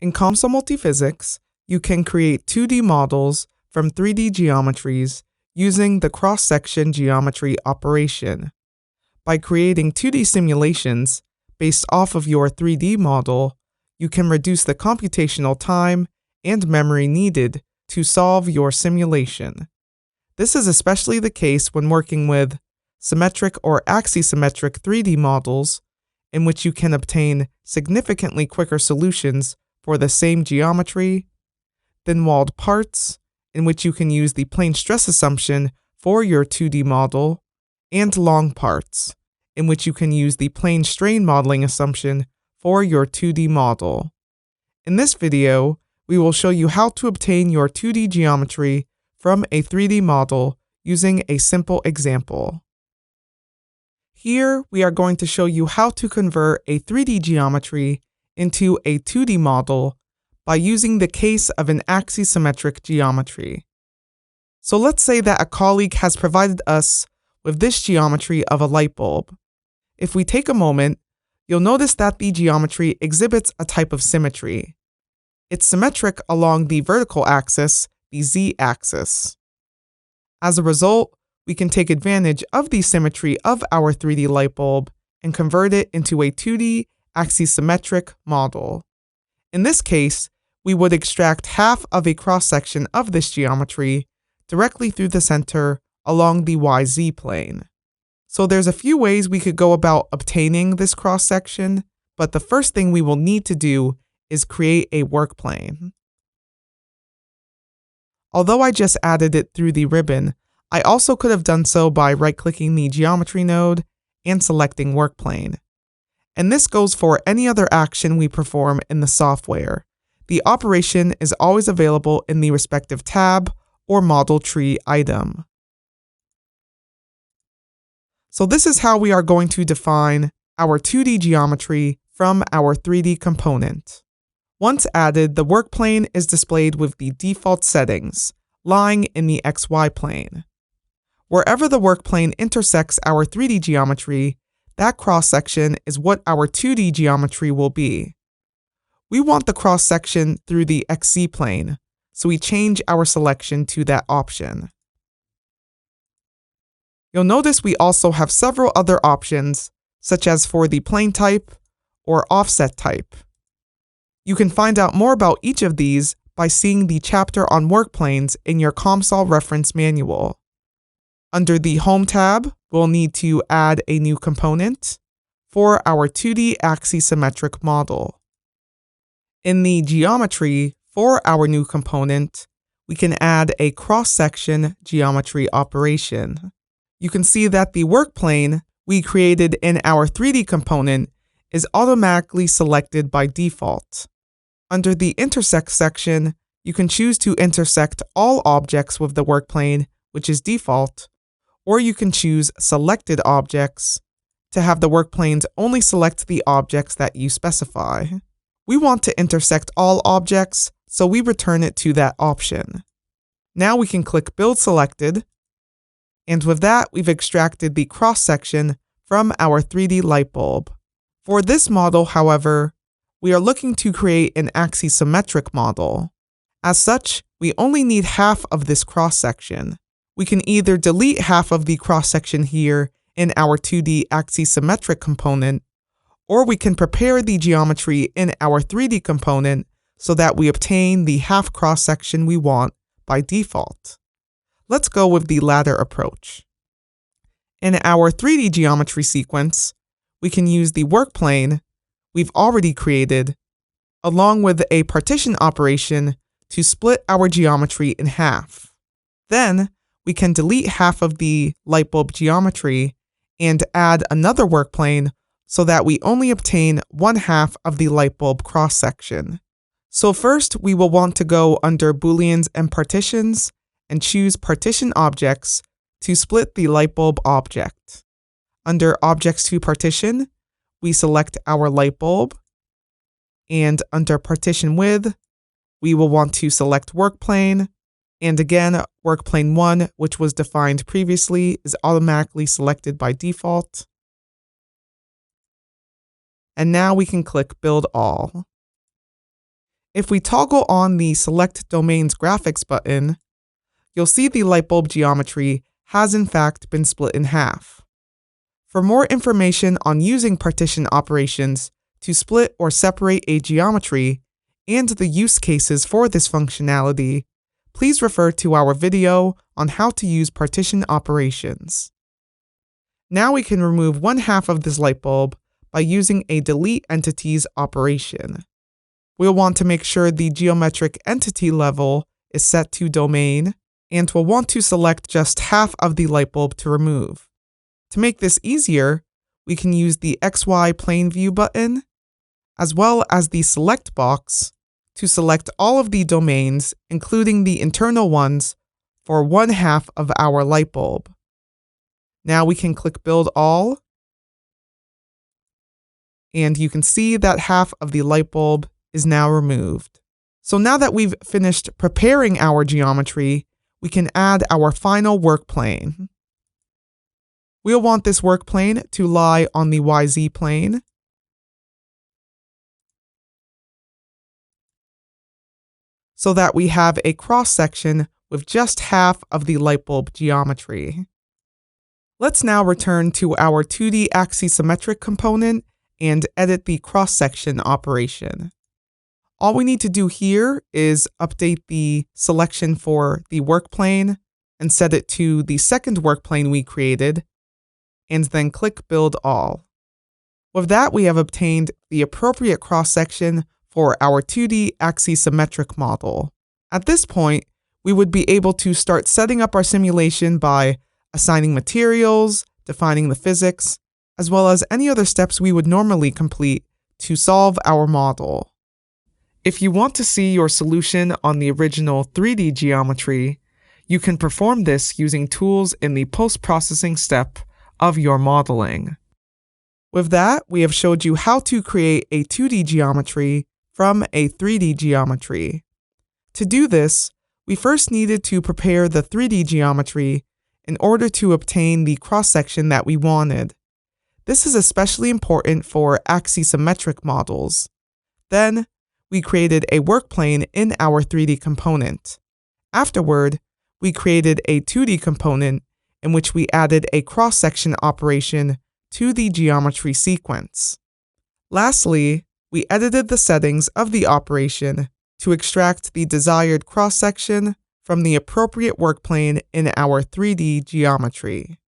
In COMSOL Multiphysics, you can create 2D models from 3D geometries using the cross-section geometry operation. By creating 2D simulations based off of your 3D model, you can reduce the computational time and memory needed to solve your simulation. This is especially the case when working with symmetric or axisymmetric 3D models, in which you can obtain significantly quicker solutions for the same geometry, thin-walled parts, in which you can use the plane stress assumption for your 2D model, and long parts, in which you can use the plane strain modeling assumption for your 2D model. In this video, we will show you how to obtain your 2D geometry from a 3D model using a simple example. Here, we are going to show you how to convert a 3D geometry into a 2D model by using the case of an axisymmetric geometry. So let's say that a colleague has provided us with this geometry of a light bulb. If we take a moment, you'll notice that the geometry exhibits a type of symmetry. It's symmetric along the vertical axis, the z-axis. As a result, we can take advantage of the symmetry of our 3D light bulb and convert it into a 2D axisymmetric model. In this case, we would extract half of a cross-section of this geometry directly through the center along the YZ plane. So there's a few ways we could go about obtaining this cross-section, but the first thing we will need to do is create a work plane. Although I just added it through the ribbon, I also could have done so by right-clicking the geometry node and selecting work plane. And this goes for any other action we perform in the software. The operation is always available in the respective tab or model tree item. So this is how we are going to define our 2D geometry from our 3D component. Once added, the work plane is displayed with the default settings, lying in the XY plane. Wherever the work plane intersects our 3D geometry, that cross-section is what our 2D geometry will be. We want the cross-section through the XZ plane, so we change our selection to that option. You'll notice we also have several other options, such as for the plane type or offset type. You can find out more about each of these by seeing the chapter on work planes in your COMSOL reference manual. Under the Home tab, we'll need to add a new component for our 2D axisymmetric model. In the geometry for our new component, we can add a cross-section geometry operation. You can see that the work plane we created in our 3D component is automatically selected by default. Under the Intersect section, you can choose to intersect all objects with the work plane, which is default, or you can choose Selected Objects to have the work planes only select the objects that you specify. We want to intersect all objects, so we return it to that option. Now we can click Build Selected, and with that, we've extracted the cross-section from our 3D light bulb. For this model, however, we are looking to create an axisymmetric model. As such, we only need half of this cross-section. We can either delete half of the cross-section here in our 2D axisymmetric component, or we can prepare the geometry in our 3D component so that we obtain the half cross-section we want by default. Let's go with the latter approach. In our 3D geometry sequence, we can use the work plane we've already created, along with a partition operation to split our geometry in half. Then, we can delete half of the light bulb geometry and add another work plane so that we only obtain one half of the light bulb cross-section. So first, we will want to go under Booleans and partitions and choose Partition Objects to split the light bulb object. Under Objects to Partition, we select our light bulb, and under Partition With, we will want to select Work Plane, and again, Work Plane 1, which was defined previously, is automatically selected by default. And now we can click Build All. If we toggle on the Select Domains Graphics button, you'll see the light bulb geometry has in fact been split in half. For more information on using partition operations to split or separate a geometry and the use cases for this functionality, please refer to our video on how to use partition operations. Now we can remove one half of this light bulb by using a delete entities operation. We'll want to make sure the geometric entity level is set to domain, and we'll want to select just half of the light bulb to remove. To make this easier, we can use the XY plane view button, as well as the select box, to select all of the domains, including the internal ones, for one half of our light bulb. Now we can click Build All, and you can see that half of the light bulb is now removed. So now that we've finished preparing our geometry, we can add our final work plane. We'll want this work plane to lie on the YZ plane. So that we have a cross-section with just half of the light bulb geometry. Let's now return to our 2D Axisymmetric component and edit the cross-section operation. All we need to do here is update the selection for the work plane and set it to the second work plane we created, and then click Build All. With that, we have obtained the appropriate cross-section for our 2D Axisymmetric model. At this point, we would be able to start setting up our simulation by assigning materials, defining the physics, as well as any other steps we would normally complete to solve our model. If you want to see your solution on the original 3D geometry, you can perform this using tools in the post-processing step of your modeling. With that, we have showed you how to create a 2D geometry from a 3D geometry. To do this, we first needed to prepare the 3D geometry in order to obtain the cross-section that we wanted. This is especially important for axisymmetric models. Then, we created a work plane in our 3D component. Afterward, we created a 2D component in which we added a cross-section operation to the geometry sequence. Lastly, we edited the settings of the operation to extract the desired cross-section from the appropriate work plane in our 3D geometry.